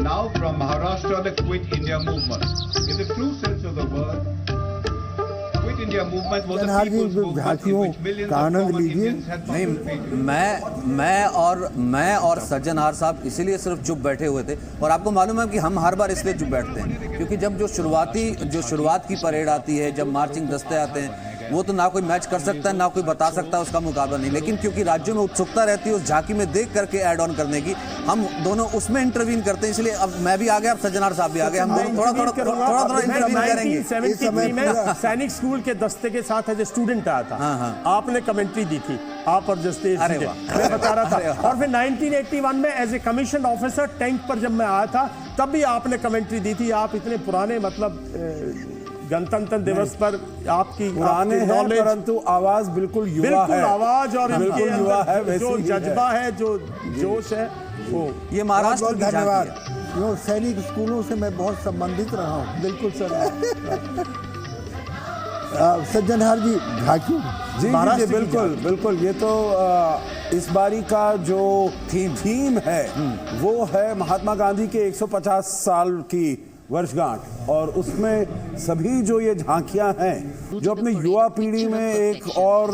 now from Maharashtra, the Quit India movement. In the true sense of the word, Quit India movement was a people's movement in which millions of common Indians had participated. मैं और सज्जन हार साहब इसीलिए सिर्फ चुप बैठे हुए थे। और आपको मालूम है कि हम हर बार इसलिए चुप बैठते हैं क्योंकि जब जो शुरुआत की परेड आती है, जब मार्चिंग दस्ते आते हैं, वो तो ना कोई मैच कर सकता है, ना कोई बता सकता है उसका मुकाबला नहीं। लेकिन क्योंकि राज्यों में उत्सुकता रहती है उस झांकी में देख करके ऐड ऑन करने की, हम दोनों उसमें इंटरवीन करते हैं। इसलिए अब मैं भी आ गया, अब सज्जनार साहब भी आ गए, हम दोनों थोड़ा इंटरवीन करेंगे। 1973 में सैनिक स्कूल के दस्ते के साथ एज ए स्टूडेंट आया था। आपने कमेंट्री दी थी, आप और जस्टिस मैं बता रहा था। और फिर 1981 में as a commission officer tank पर जब मैं आया था तब भी आपने कमेंट्री दी थी। आप इतने पुराने, मतलब गणतंत्र दिवस पर आपकी पुराने हैं परंतु आवाज बिल्कुल युवा है। आवाज और इनके युवा है, जो जज्बा है, जो जोश है, वो ये महाराष्ट्र की धन्यवाद। सैनिक स्कूलों से मैं बहुत संबंधित रहा हूँ। बिल्कुल सर। सज्जन हार जी, झांकी जी बिल्कुल। ये तो इस बारी का जो थीम है वो है महात्मा गांधी के 150 साल की वर्षगांठ, और उसमें सभी जो ये झांकियां हैं जो अपने युवा पीढ़ी में एक और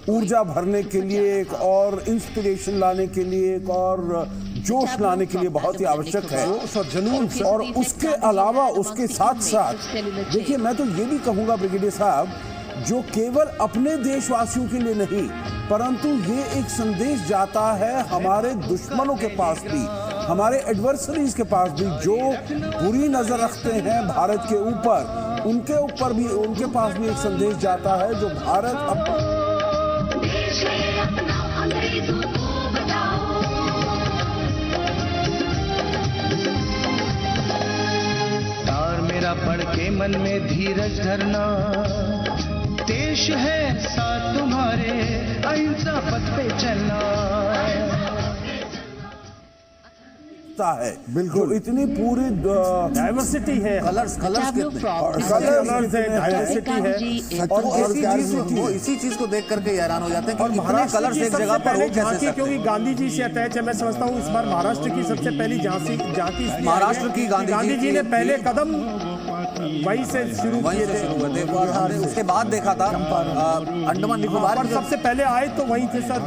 ऊर्जा भरने के लिए, एक और इंस्पिरेशन लाने के लिए, एक और जोश लाने के लिए बहुत ही आवश्यक है और जुनून। और उसके अलावा उसके साथ साथ देखिए, मैं तो ये भी कहूँगा ब्रिगेडियर साहब, जो केवल अपने देशवासियों के लिए नहीं परंतु ये एक संदेश जाता है हमारे दुश्मनों के पास भी, हमारे एडवर्सरीज के पास भी, जो बुरी नजर रखते हैं भारत के ऊपर, उनके ऊपर भी, उनके पास भी एक संदेश जाता है जो भारत तार मेरा पढ़ के मन में धीरज धरना, देश है साथ तुम्हारे, अहिंसा पथ पे चलना है। बिल्कुल, इतनी पूरी डाइवर्सिटी है, कलर्स डाइवर्सिटी है। और इसी चीज को देख करके हैरान हो जाते हैं कि महाराष्ट्र कलर्स एक जगह पर हो कैसे, क्योंकि गांधी जी से अटैच है। मैं समझता हूँ इस बार महाराष्ट्र की सबसे पहली झांकी महाराष्ट्र की गांधी जी ने पहले कदम वहीं से शुरू किए थे। उसके बाद देखा था अंडमान निकोबार पर सबसे पहले आए तो वहीं थे सर।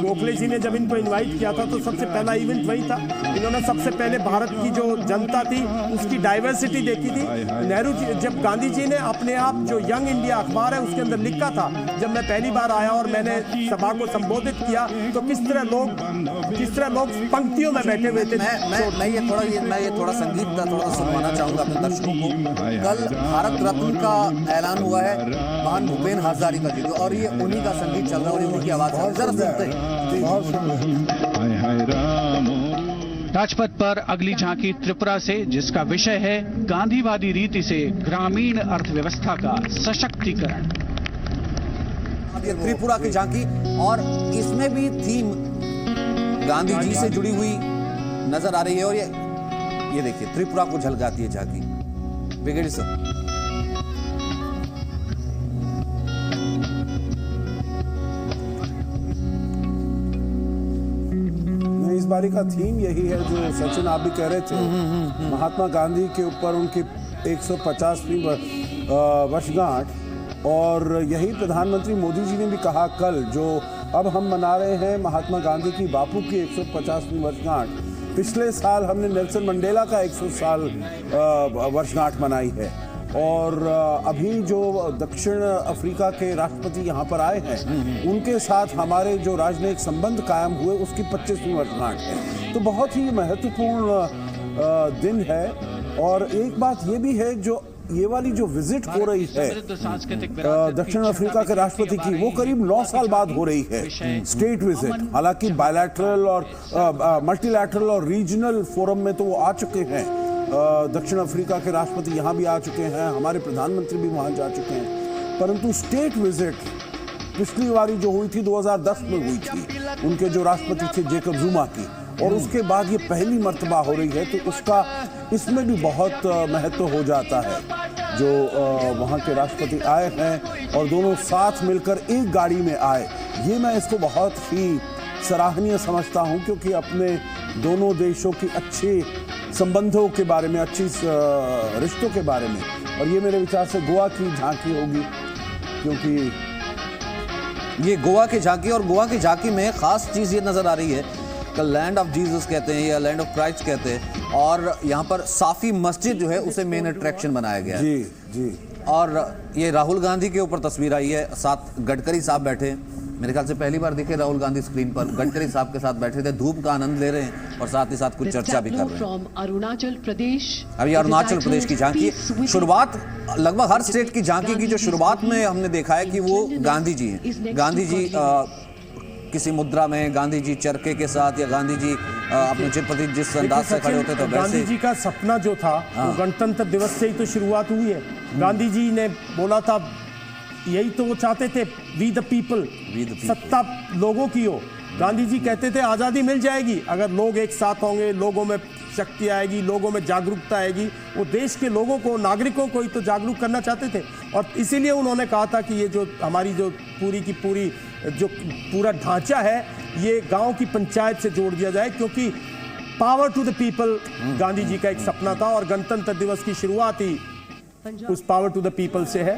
गोखले जी ने जब इनको इनवाइट किया था तो सबसे पहला इवेंट वही था। इन्होंने सबसे पहले भारत की जो जनता थी उसकी डाइवर्सिटी देखी थी। नेहरू जी, जब गांधी जी ने अपने आप जो यंग इंडिया अखबार है उसके अंदर लिखा था, जब मैं पहली बार आया और मैंने सभा को संबोधित किया तो किस तरह लोग पंक्तियों में बैठे हुए थे। मैं ये थोड़ा संगीत का थोड़ा सुनवाना चाहूंगा अपने दर्शकों को। कल भारत रत्न का ऐलान हुआ है महान भूपेन हजारिका जी, और ये उन्हीं का संगीत चल रहा है और उनकी आवाज है। जरा सुनते हैं। राजपथ पर अगली झांकी त्रिपुरा से, जिसका विषय है गांधीवादी रीति से ग्रामीण अर्थव्यवस्था का सशक्तिकरण। त्रिपुरा की झांकी, और इसमें भी थीम गांधी जी से जुड़ी हुई नजर आ रही है। और ये देखिए त्रिपुरा को झलकाती है झांकी। ब्रिगेडियर सर, इस बारी का थीम यही है जो सचिन आप भी कह रहे थे, महात्मा गांधी के ऊपर उनकी 150वीं वर्षगांठ। और यही प्रधानमंत्री मोदी जी ने भी कहा कल, जो अब हम मना रहे हैं महात्मा गांधी की, बापू की 150वीं वर्षगांठ। पिछले साल हमने नेल्सन मंडेला का 100 साल वर्षगांठ मनाई है। और अभी जो दक्षिण अफ्रीका के राष्ट्रपति यहाँ पर आए हैं उनके साथ हमारे जो राजनयिक संबंध कायम हुए उसकी 25वीं वर्षगांठ है। तो बहुत ही महत्वपूर्ण दिन है। और एक बात ये भी है, जो ये वाली जो विजिट हो रही है दक्षिण अफ्रीका के राष्ट्रपति की, वो करीब 9 साल बाद हो रही है स्टेट विजिट। हालांकि बायलैटरल और मल्टीलैटरल और रीजनल फोरम में तो वो आ चुके हैं। दक्षिण अफ्रीका के राष्ट्रपति यहाँ भी आ चुके हैं, हमारे प्रधानमंत्री भी वहाँ जा चुके हैं। परंतु स्टेट विजिट पिछली बारी जो हुई थी 2010 में हुई थी उनके जो राष्ट्रपति थे जेकब जुमा की, और उसके बाद ये पहली मर्तबा हो रही है। तो उसका इसमें भी बहुत महत्व हो जाता है जो वहाँ के राष्ट्रपति आए हैं और दोनों साथ मिलकर एक गाड़ी में आए। ये मैं इसको बहुत ही सराहनीय समझता हूँ, क्योंकि अपने दोनों देशों की अच्छी संबंधों के बारे में, अच्छी रिश्तों के बारे में। और ये मेरे विचार से गोवा की झांकी होगी, क्योंकि ये गोवा की झांकी, और गोवा की झांकी में खास चीज़ ये नज़र आ रही है कि लैंड ऑफ जीसस कहते हैं या लैंड ऑफ क्राइस्ट कहते हैं, और यहाँ पर साफी मस्जिद जो है उसे मेन अट्रैक्शन बनाया गया है। जी जी। और ये राहुल गांधी के ऊपर तस्वीर आई है, साथ गडकरी साहब बैठे हैं। मेरे ख्याल से पहली बार दिखे राहुल गांधी स्क्रीन पर, गडकरी साहब के साथ बैठे थे, धूप का आनंद ले रहे हैं और साथ ही साथ कुछ चर्चा भी कर रहे हैं। अरुणाचल प्रदेश, अभी अरुणाचल प्रदेश की झांकी शुरुआत, लगभग हर स्टेट की झांकी की जो शुरुआत में हमने देखा है कि वो गांधी जी हैं। गांधी जी किसी मुद्रा में, गांधी जी चरखे के साथ, या गांधी जी अपने चित्र प्रति जिस अंदाज से खड़े होते थे वैसे। गांधी जी का सपना जो था वो गणतंत्र दिवस से ही तो शुरुआत हुई है। गांधी जी ने बोला था, यही तो वो चाहते थे, वी द पीपल, सत्ता लोगों की हो। गांधी जी कहते थे आज़ादी मिल जाएगी अगर लोग एक साथ होंगे, लोगों में शक्ति आएगी, लोगों में जागरूकता आएगी। वो देश के लोगों को, नागरिकों को ही तो जागरूक करना चाहते थे, और इसीलिए उन्होंने कहा था कि ये जो हमारी जो पूरी की पूरी जो पूरा ढांचा है ये गांव की पंचायत से जोड़ दिया जाए, क्योंकि power to the people Gandhi ji का एक सपना था। और गणतंत्र दिवस की शुरुआत ही उस पावर टू द पीपल से है।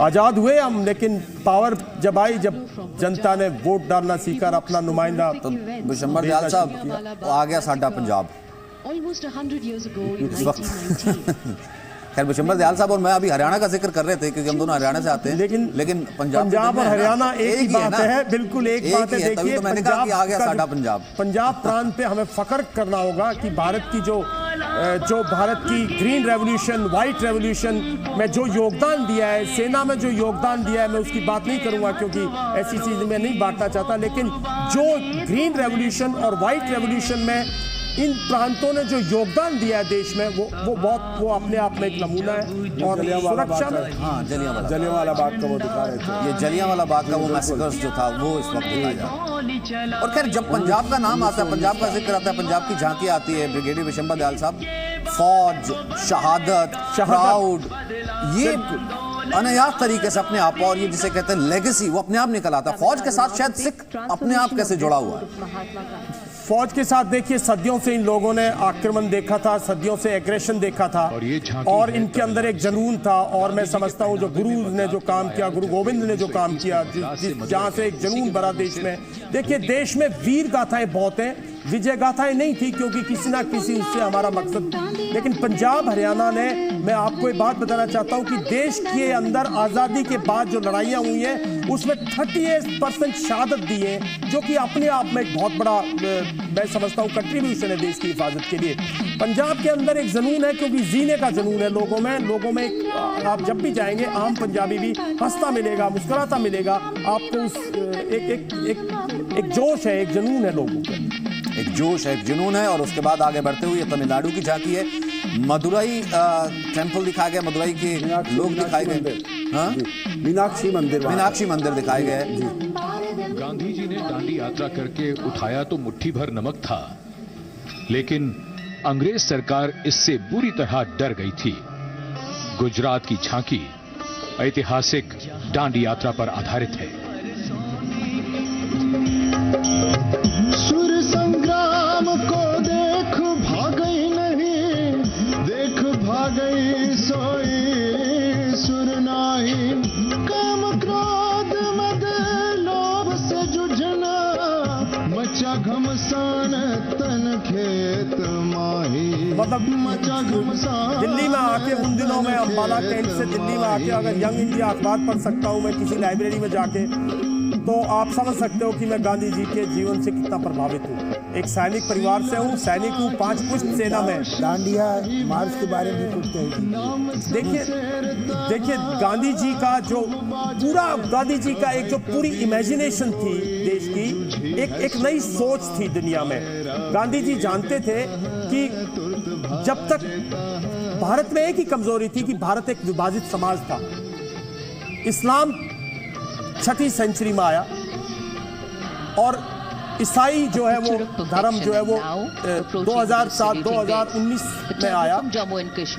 आज़ाद हुए हम, लेकिन पावर जब आई, जब जनता ने वोट डालना सीखा, अपना नुमाइंदा, तो विशंबर दयाल साहब आ गया साडा पंजाब इस वक्त। खैर विशंबर दयाल साहब और मैं अभी हरियाणा का जिक्र कर रहे थे, क्योंकि हम दोनों हरियाणा से आते हैं, लेकिन पंजाब और हरियाणा एक ही बात है, बिल्कुल एक बात है। देखिए तो मैंने कहा कि आ गया साडा पंजाब। पंजाब प्रांत पे हमें फख्र करना होगा कि भारत की जो भारत की ग्रीन रेवोल्यूशन, वाइट रेवोल्यूशन में जो योगदान दिया है, सेना में जो योगदान दिया है, मैं उसकी बात नहीं करूंगा क्योंकि ऐसी चीज में नहीं बांटना चाहता, लेकिन जो ग्रीन रेवोल्यूशन और वाइट रेवोल्यूशन में इन प्रांतों ने जो योगदान दिया है देश में, वो अपने आप में एक नमूना है। और सुरक्षा में जलियांवाला बाग का वो दिखा रहे थे, ये जलियांवाला बाग का वो मैसेकर्स जो था वो इस वक्त दिखाया जा रहा है। और खैर जब पंजाब का नाम आता है, पंजाब का जिक्र आता है, पंजाब की झांकी आती है, ब्रिगेडियर विशंबर दयाल साहब, फौज, शहादत, प्राउड, ये अनायास तरीके से अपने आप, और ये जिसे कहते हैं लेगेसी, वो अपने आप निकल आता है। फौज के साथ शायद सिख अपने आप कैसे जुड़ा हुआ है? फौज के साथ देखिए, सदियों से इन लोगों ने आक्रमण देखा था, सदियों से एग्रेशन देखा था, और इनके अंदर एक जुनून था। और मैं समझता हूँ जो गुरु ने जो काम किया, गुरु गोविंद ने जो काम किया, जहाँ से एक जुनून भरा देश में। देखिए देश में वीर गाथाएं बहुत हैं, विजय गाथाएं नहीं थी, क्योंकि किसी ना किसी उससे हमारा मकसद। लेकिन पंजाब हरियाणा ने, मैं आपको एक बात बताना चाहता हूं कि देश के अंदर आज़ादी के बाद जो लड़ाइयां हुई हैं उसमें 38% शहादत दी है, जो कि अपने आप में एक बहुत बड़ा, मैं समझता हूं, कंट्रीब्यूशन है देश की हिफाजत के लिए। पंजाब के अंदर एक जुनून है, क्योंकि जीने का जुनून है लोगों में एक, आप जब भी जाएंगे आम पंजाबी भी हंसता मिलेगा, मुस्कुराता मिलेगा आपको। उस एक जोश है, एक जुनून है लोगों के, एक जोश है, एक जुनून है। और उसके बाद आगे बढ़ते हुए तमिलनाडु की झांकी है, मदुरई टेम्पल दिखाया गया, मदुरई के लोग दिखाए गए, हाँ मीनाक्षी मंदिर दिखाए गए। गांधी जी ने दांडी यात्रा करके उठाया तो मुट्ठी भर नमक था, लेकिन अंग्रेज सरकार इससे बुरी तरह डर गई थी। गुजरात की झांकी ऐतिहासिक दांडी यात्रा पर आधारित है। सुर संग्राम को देख भागई नहीं, देख भागई सोई सुर नाही। काम क्रोध मद लोभ से जुझना, मचा घमसान तन खेत माही। मतलब दिल्ली में आके, उन दिनों में अम्बाला कैंट से दिल्ली में आके अगर यंग इंडिया अखबार पढ़ सकता हूँ मैं किसी लाइब्रेरी में जाके, तो आप समझ सकते हो कि मैं गांधी जी के जीवन से कितना प्रभावित हूँ। एक सैनिक परिवार से हूँ, सैनिक हूँ, 5 पुष्ट सेना में। दांडिया मार्च के बारे में कुछ कहिए। देखिए गांधी जी का जो पूरा, गांधी जी का एक जो पूरी इमेजिनेशन थी देश की, एक नई सोच थी दुनिया में। गांधी जी जानते थे कि जब तक भारत में एक ही कमजोरी थी कि भारत एक विभाजित समाज था। इस्लाम 6वीं सेंचुरी में आया और ईसाई जो है वो धर्म जो है वो 2007-2019 में आया।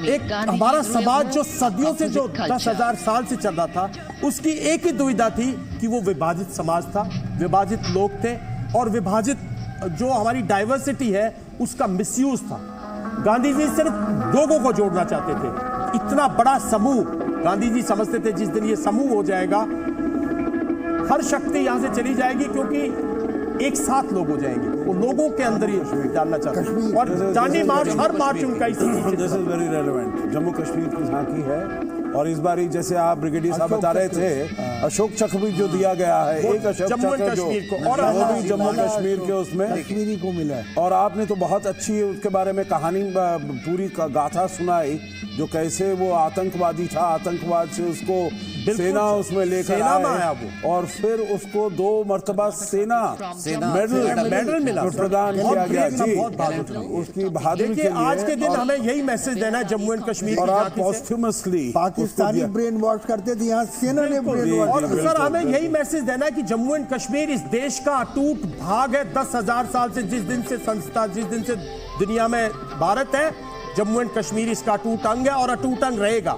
एक हमारा समाज जो सदियों से, जो 10,000 साल से चल रहा था, उसकी एक ही दुविधा थी कि वो विभाजित समाज था, विभाजित लोग थे और विभाजित जो हमारी डाइवर्सिटी है उसका मिसयूज था। गांधी जी सिर्फ लोगों को जोड़ना चाहते थे। इतना बड़ा समूह, गांधी जी समझते थे जिस दिन ये समूह हो जाएगा हर शक्ति यहां से चली जाएगी, क्योंकि एक साथ लोग हो जाएंगे। वो लोगों के अंदर ये डालना चाहते हैं। और दांडी मार्च, हर मार्च उनका इसी this is very relevant. Jammu Kashmir की झांकी है और इस बार जैसे आप ब्रिगेडियर साहब बता रहे थे, अशोक चक्र भी जो दिया गया है, एक अशोक चक्र जो और वो भी जम्मू कश्मीर के उसमें कश्मीरी को मिला है। और आपने तो बहुत अच्छी उसके बारे में कहानी पूरी गाथा सुनाई, जो कैसे वो आतंकवादी था, आतंकवाद से उसको सेना उसमें लेकर आया वो, और फिर उसको 2 मर्तबा सेना मेडल मिला, प्रदान किया गया जी, उसकी बहादुरी के लिए। आज के दिन हमें यही मैसेज देना है जम्मू एंड कश्मीर और आप पॉस्ट्यूमसली पाकिस्तानी ब्रेन वॉश करते थे, यहाँ सेना ने ब्रेन वॉश। और सर हमें यही मैसेज देना है कि जम्मू एंड कश्मीर इस देश का अटूट भाग है। 10,000 साल से जिस दिन से संस्था, जिस दिन से दुनिया में भारत है, जम्मू एंड कश्मीर इसका अटूट अंग है और अटूट अंग रहेगा।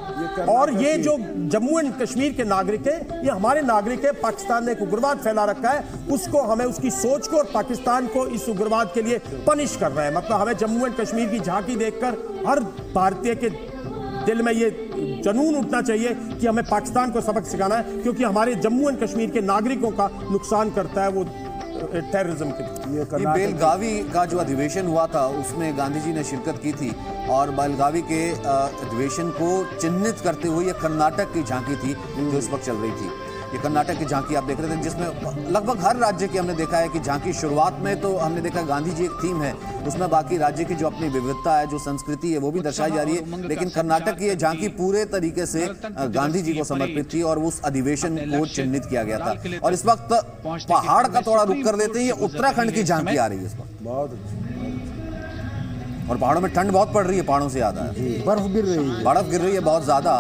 और ये जो जम्मू एंड कश्मीर के नागरिक है, ये हमारे नागरिक है। पाकिस्तान ने एक उग्रवाद फैला रखा है, उसको हमें, उसकी सोच को और पाकिस्तान को इस उग्रवाद के लिए पनिश कर रहे हैं। मतलब हमें जम्मू एंड कश्मीर की झांकी देखकर हर भारतीय के दिल में ये जनून उठना चाहिए कि हमें पाकिस्तान को सबक सिखाना है, क्योंकि हमारे जम्मू एंड कश्मीर के नागरिकों का नुकसान करता है वो टेररिज्म के। ये बेलगावी का जो अधिवेशन हुआ था उसमें गांधी जी ने शिरकत की थी, और बेलगावी के अधिवेशन को चिन्हित करते हुए ये कर्नाटक की झांकी थी जो इस वक्त चल रही थी। ये कर्नाटक की झांकी आप देख रहे थे, जिसमें लगभग हर राज्य की हमने देखा है कि झांकी शुरुआत में तो हमने देखा गांधी जी एक थीम है, उसमें बाकी राज्य की जो अपनी विविधता है, जो संस्कृति है, वो भी दर्शाई जा रही है। लेकिन कर्नाटक की ये झांकी पूरे तरीके से गांधी जी को समर्पित थी और उस अधिवेशन को चिन्हित किया गया था। और इस वक्त पहाड़ का थोड़ा रुख कर लेते हैं, ये उत्तराखंड की झांकी आ रही है इस वक्त। बहुत और पहाड़ों में ठंड बहुत पड़ रही है, पहाड़ों से याद आया, बर्फ गिर रही है, बर्फ गिर रही है बहुत ज्यादा।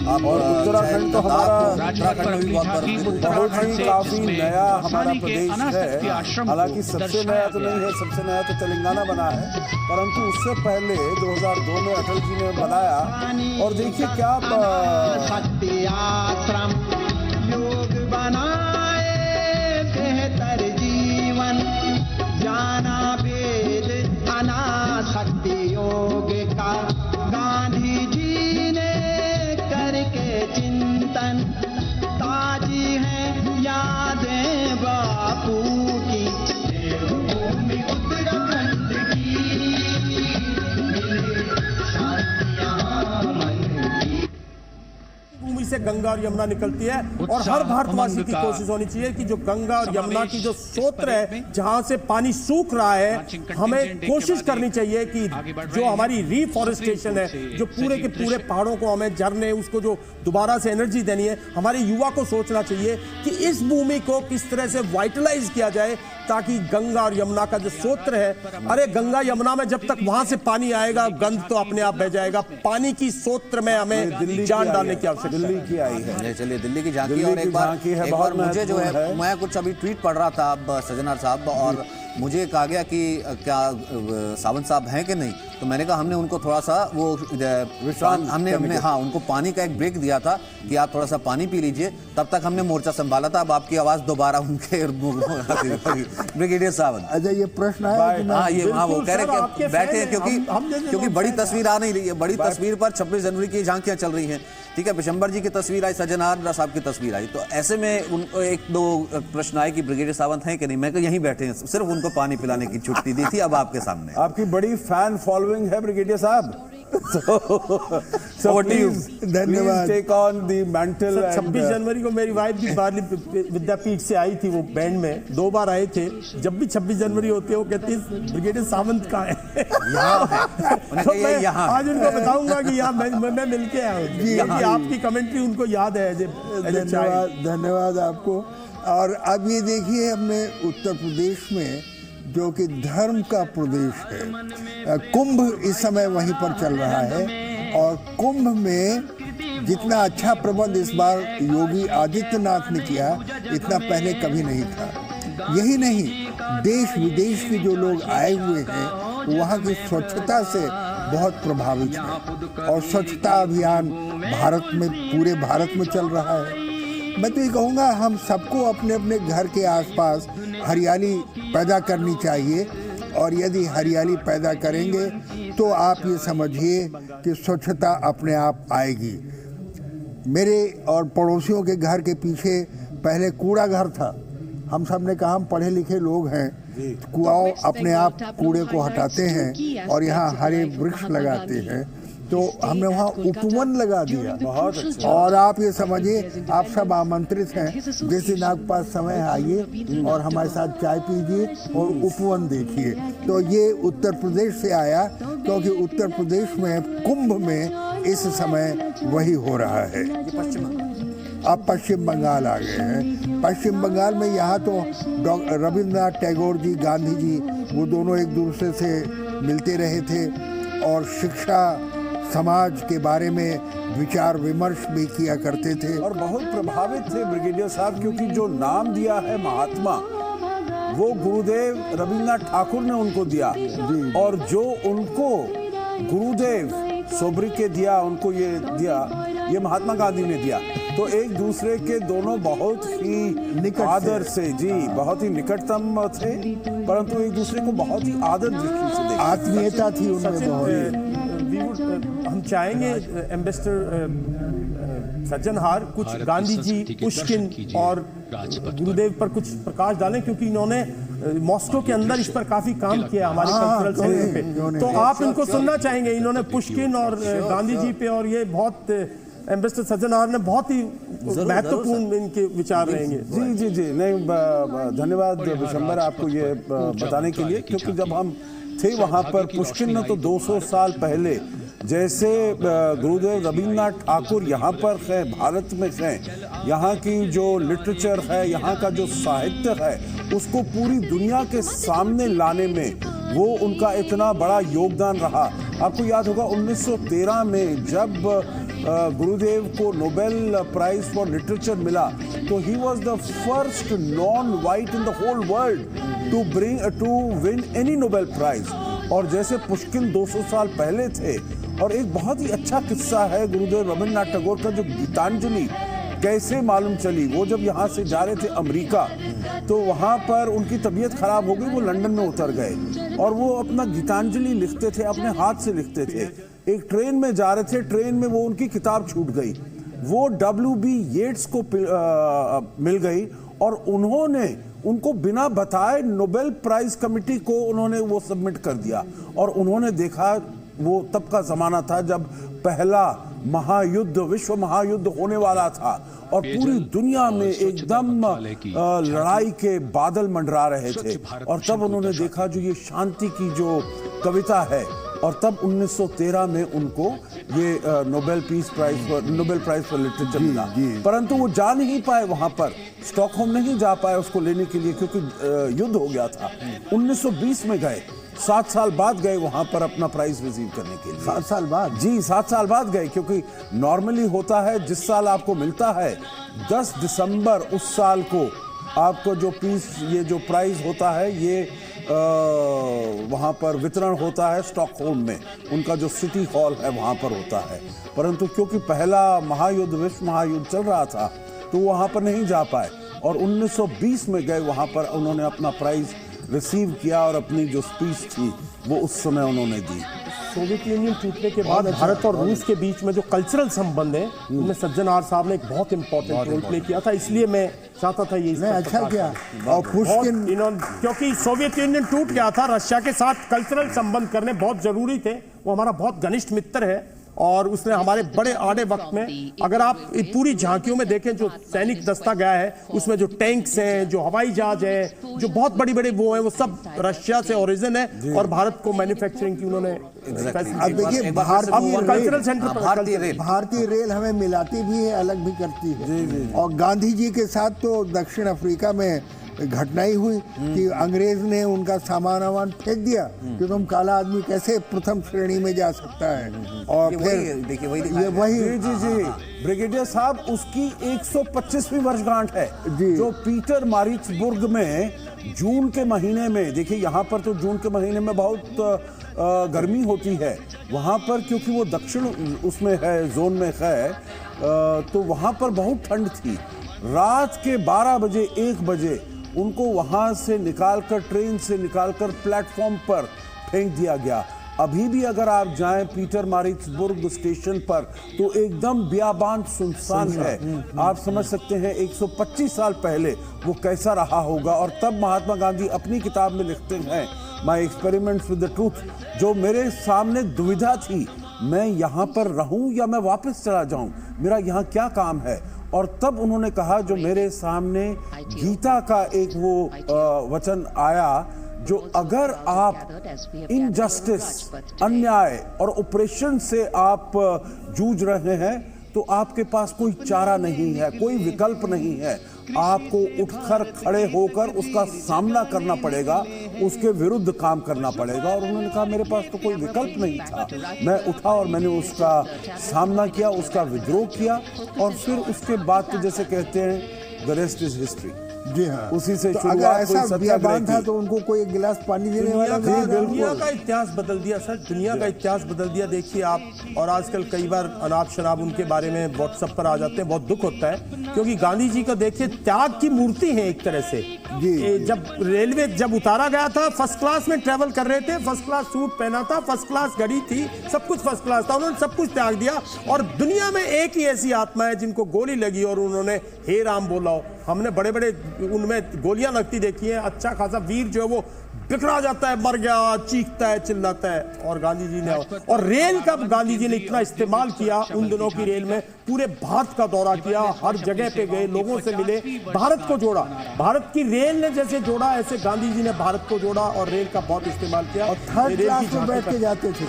और उत्तराखंड तो हमारा उत्तराखंड में भी बहुत बहुत ही काफी नया हमारा प्रदेश है। हालांकि सबसे नया तो नहीं है, सबसे नया तो तेलंगाना बना है, परंतु उससे पहले 2002 में अटल जी ने बनाया। और देखिए क्या शक्ति आश्रम योग बनाए बेहतर जीवन, जाना वेद अनासक्ति योग का गांधी जी ने करके चिंतन, ताजी है यादें बापू की, देवभूमि उत्तराखंड की, शांतियां मन की। भूमि से गंगा और यमुना निकलती है, और हर भारतवासी की कोशिश होनी चाहिए कि जो गंगा और यमुना की जो स्रोत है, जहां से पानी सूख रहा है, हमें कोशिश करनी चाहिए कि जो हमारी रिफॉरेस्टेशन है, जो पूरे के पूरे पहाड़ों को हमें झरने, उसको जो दोबारा से एनर्जी देनी है, हमारे युवा को सोचना चाहिए कि इस भूमि को किस तरह से वाइटलाइज किया जाए, ताकि गंगा और यमुना का जो स्रोत है, अरे गंगा यमुना में जब तक वहां से पानी आएगा, गंध तो अपने आप बह जाएगा। पानी की स्रोत में हमें जान डालने की आवश्यकता। दिल्ली की आई है, चलिए दिल्ली की झांकी। और एक बार मुझे जो है, मैं कुछ अभी ट्वीट पढ़ रहा था अब सज्जनार साहब, और मुझे कहा गया कि क्या सावंत साहब हैं कि नहीं, तो मैंने कहा हमने उनको थोड़ा सा वो हमने हाँ उनको पानी का एक ब्रेक दिया था कि आप थोड़ा सा पानी पी लीजिए, तब तक हमने मोर्चा संभाला था। अब आपकी आवाज दोबारा उनके ब्रिगेडियर सावंत। अच्छा ये प्रश्न है, हाँ ये हाँ वो कह रहे कि बैठे हैं, क्योंकि बड़ी तस्वीर आ नहीं रही है, बड़ी तस्वीर पर 26 जनवरी की झांकियां चल रही हैं, ठीक है, पिशंबर जी की तस्वीर आई, सज्जनार साहब की तस्वीर आई, तो ऐसे में उनको 1-2 प्रश्न आए कि ब्रिगेडियर सावंत हैं कि नहीं। मैं कहा यहीं बैठे हैं, सिर्फ उनको पानी पिलाने की छुट्टी दी थी। अब आपके सामने आपकी बड़ी फैन फॉलोइंग है ब्रिगेडियर साहब, धन्यवाद। Take on the mantle. 26 जनवरी को मेरी वाइफ भी बार्ली विद्यापीठ से आई थी, वो बैंड में 2 बार आए थे। जब भी 26 जनवरी होती है वो कहती है ब्रिगेडियर सावंत कहाँ है, तो मैं आज उनको बताऊंगा कि यहाँ मैं मिलके आया हूँ। आपकी कमेंट्री उनको याद है। धन्यवाद आपको। और अब ये देखिए, हमने उत्तर प्रदेश में, जो कि धर्म का प्रदेश है, कुंभ इस समय वहीं पर चल रहा है, और कुंभ में जितना अच्छा प्रबंध इस बार योगी आदित्यनाथ ने किया, इतना पहले कभी नहीं था। यही नहीं, देश विदेश के जो लोग आए हुए हैं, वहाँ की स्वच्छता से बहुत प्रभावित हैं, और स्वच्छता अभियान भारत में, पूरे भारत में चल रहा है। मैं तो ये कहूँगा हम सबको अपने अपने घर के आसपास हरियाली पैदा करनी चाहिए, और यदि हरियाली पैदा करेंगे तो आप ये समझिए कि स्वच्छता अपने आप आएगी। मेरे और पड़ोसियों के घर के पीछे पहले कूड़ा घर था। हम सब ने कहा हम पढ़े लिखे लोग हैं, कुआओं अपने आप कूड़े को हटाते हैं और यहाँ हरे वृक्ष लगाते हैं, तो हमने वहाँ उपवन लगा दिया। बहुत अच्छा। और आप ये समझिए, आप सब आमंत्रित हैं, जिस दिन आपके पास समय आइए और हमारे साथ चाय पीजिए और उपवन देखिए। तो ये उत्तर प्रदेश से आया, क्योंकि उत्तर प्रदेश में कुंभ में इस समय वही हो रहा है। अब पश्चिम बंगाल आ गए हैं। पश्चिम बंगाल में यहाँ तो रविंद्रनाथ टैगोर जी, गांधी जी, वो दोनों एक दूसरे से मिलते रहे थे और शिक्षा, समाज के बारे में विचार विमर्श भी किया करते थे और बहुत प्रभावित थे ब्रिगेडियर साहब, क्योंकि जो नाम दिया है महात्मा, वो गुरुदेव रविंद्रनाथ ठाकुर ने उनको दिया, और जो उनको गुरुदेव सोबरी के दिया, उनको ये दिया, ये महात्मा गांधी ने दिया। तो एक दूसरे के दोनों बहुत ही आदर से, जी बहुत ही निकटतम थे, परंतु एक दूसरे को बहुत ही आदर दृष्टि से देखते, आत्मीयता थी उनमें बहुत। हम चाहेंगे एम्बेसडर सज्जनहार कुछ गांधी जी, पुष्किन और गुरुदेव पर कुछ प्रकाश डालें, क्योंकि इन्होंने मॉस्को के अंदर इस पर काफी काम किया हमारे कल्चरल सेंटर पे। तो आप इनको सुनना चाहेंगे, इन्होंने पुष्किन और गांधी जी पे, और ये बहुत एम्बेसडर सज्जनहार ने बहुत ही महत्वपूर्ण इनके विचार रहेंगे। जी जी जी, नहीं धन्यवाद विशंबर आपको ये बताने के लिए, क्योंकि जब हम थे वहाँ पर, पुष्किन ने तो 200 साल पहले, जैसे गुरुदेव रविंद्रनाथ ठाकुर यहाँ पर है, भारत में है, यहाँ की जो लिटरेचर है, यहाँ का जो साहित्य है, उसको पूरी दुनिया के सामने लाने में वो उनका इतना बड़ा योगदान रहा। आपको याद होगा 1913 में जब गुरुदेव को नोबेल प्राइज फॉर लिटरेचर मिला, तो he was the first non white in the whole world to win any Nobel prize. और जैसे पुष्किन 200 साल पहले थे, और एक बहुत ही अच्छा किस्सा है गुरुदेव रविंद्रनाथ टैगोर का, जो गीतांजलि कैसे मालूम चली। वो जब यहाँ से जा रहे थे अमेरिका, तो वहाँ पर उनकी तबीयत खराब हो गई, वो लंदन में उतर गए और वो अपना गीतांजलि लिखते थे, अपने हाथ से लिखते थे। एक ट्रेन में जा रहे थे, ट्रेन में वो उनकी किताब छूट गई, वो W.B. येट्स को मिल गई, और उन्होंने उनको बिना बताए नोबेल प्राइज कमेटी को उन्होंने वो सबमिट कर दिया। और उन्होंने देखा, वो तब का जमाना था जब पहला महायुद्ध, विश्व महायुद्ध होने वाला था, और पूरी दुनिया में एकदम लड़ाई के बादल मंडरा रहे थे। और तब उन्होंने देखा जो ये शांति की जो कविता है, और तब 1913 में उनको ये नोबेल प्राइज फॉर लिटरेचर मिला। परंतु वो जा नहीं पाए वहां पर, स्टॉकहोम नहीं जा पाए उसको लेने के लिए, क्योंकि युद्ध हो गया था। 1920 में गए, 7 साल बाद गए वहां पर अपना प्राइज रिसीव करने के लिए। 7 साल बाद? जी 7 साल बाद गए, क्योंकि नॉर्मली होता है जिस साल आपको मिलता है 10 दिसंबर उस साल को आपको जो ये जो प्राइज होता है, ये वहाँ पर वितरण होता है स्टॉकहोम में, उनका जो सिटी हॉल है वहाँ पर होता है। परंतु क्योंकि पहला महायुद्ध, विश्व महायुद्ध चल रहा था, तो वहाँ पर नहीं जा पाए, और 1920 में गए वहाँ पर, उन्होंने अपना प्राइज रिसीव किया और अपनी जो स्पीच थी वो उस समय उन्होंने दी। सोवियत यूनियन टूटने के बाद भारत और रूस के बीच में जो कल्चरल संबंध है, उनमें सज्जनहार साहब ने एक बहुत इंपॉर्टेंट रोल प्ले किया था, इसलिए मैं चाहता था ये अच्छा किया। और पुष्किन, क्योंकि सोवियत यूनियन टूट गया था, रशिया के साथ कल्चरल संबंध करने बहुत जरूरी थे। वो हमारा बहुत घनिष्ठ मित्र है, और उसने हमारे बड़े आड़े वक्त में, अगर आप पूरी झांकियों में देखें, जो सैनिक दस्ता गया है, उसमें जो टैंक्स हैं, जो हवाई जहाज है, जो बहुत बड़ी बड़ी वो हैं, वो सब रशिया से ओरिजिन है, और भारत को मैन्युफैक्चरिंग की उन्होंने। अब देखिए, भारतीय रेल हमें मिलाती भी है, अलग भी करती है। और गांधी जी के साथ तो दक्षिण अफ्रीका में घटना ही हुई कि अंग्रेज ने उनका सामान वामान फेंक दिया कि तुम काला आदमी कैसे प्रथम श्रेणी में जा सकता है। और फिर देखिए वही जी ब्रिगेडियर साहब, उसकी 125वीं वर्षगांठ है, जो पीटर मारिट्सबुर्ग में जून के महीने में, देखिए यहाँ पर तो जून के महीने में बहुत गर्मी होती है, वहाँ पर क्योंकि वो दक्षिण उसमें है, जोन में है, तो वहाँ पर बहुत ठंड थी। रात के 12 बजे 1 बजे उनको वहां से निकालकर, ट्रेन से निकालकर प्लेटफॉर्म पर फेंक दिया गया। अभी भी अगर आप जाएं पीटर मारिट्सबुर्ग स्टेशन पर तो एकदम बियाबान सुनसान है। आप समझ सकते हैं 125 साल पहले वो कैसा रहा होगा। और तब महात्मा गांधी अपनी किताब में लिखते हैं, my experiments with the truth, जो मेरे सामने दुविधा थी, मैं यहाँ पर रहूं या मैं वापस चला जाऊं, मेरा यहाँ क्या काम है। और तब उन्होंने कहा, जो मेरे सामने गीता का एक वो वचन आया, जो अगर आप इनजस्टिस, अन्याय और ऑपरेशन से आप जूझ रहे हैं तो आपके पास कोई चारा नहीं है, कोई विकल्प नहीं है। आपको उठकर खड़े होकर उसका सामना करना पड़ेगा, उसके विरुद्ध काम करना पड़ेगा। और उन्होंने कहा मेरे पास तो कोई विकल्प नहीं था, मैं उठा और मैंने उसका सामना किया, उसका विद्रोह किया। और फिर उसके बाद तो जैसे कहते हैं द रेस्ट इज हिस्ट्री। जी हाँ, उसी से तो शुरुआत अगर ऐसा हुई बियाबान सत्याग्रह था की। तो उनको कोई एक गिलास पानी देने वाला था। दुनिया का इतिहास बदल दिया सर, दुनिया का इतिहास बदल दिया। देखिए आप, और आजकल कई बार अनाप शनाप उनके बारे में व्हाट्सएप पर आ जाते हैं, बहुत दुख होता है, क्योंकि गांधी जी का देखिए त्याग की मूर्ति है एक तरह से। जब रेलवे जब उतारा गया था, फर्स्ट क्लास में ट्रेवल कर रहे थे, फर्स्ट क्लास सूट पहना था, फर्स्ट क्लास गाड़ी थी, सब कुछ फर्स्ट क्लास था, उन्होंने सब कुछ त्याग दिया। और दुनिया में एक ही ऐसी आत्मा है जिनको गोली लगी और उन्होंने हे राम बोला हो। हमने बड़े बड़े उनमें गोलियां लगती देखी है, अच्छा खासा वीर जो है वो बिखरा जाता है, मर गया, चीखता है, चिल्लाता है। और गांधी जी ने, और रेल का गांधी जी ने इतना इस्तेमाल किया उन दिनों की रेल में, पूरे भारत का दौरा किया, हर जगह पे गए, लोगों से मिले, भारत को जोड़ा। भारत की रेल ने जैसे जोड़ा, ऐसे गांधी जी ने भारत को जोड़ा और रेल का बहुत इस्तेमाल किया। और थर्ड क्लास में बैठ के जाते थे,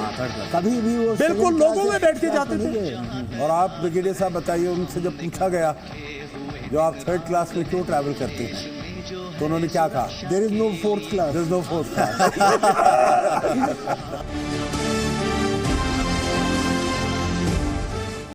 कभी भी वो बिल्कुल लोगों में बैठ के जाते थे। और आप ब्रिगेडियर साहब बताइए, उनसे जब पूछा गया जो आप थर्ड क्लास में क्यों ट्रैवल करते हैं, तो उन्होंने क्या कहा? There is no fourth class. There is no fourth class.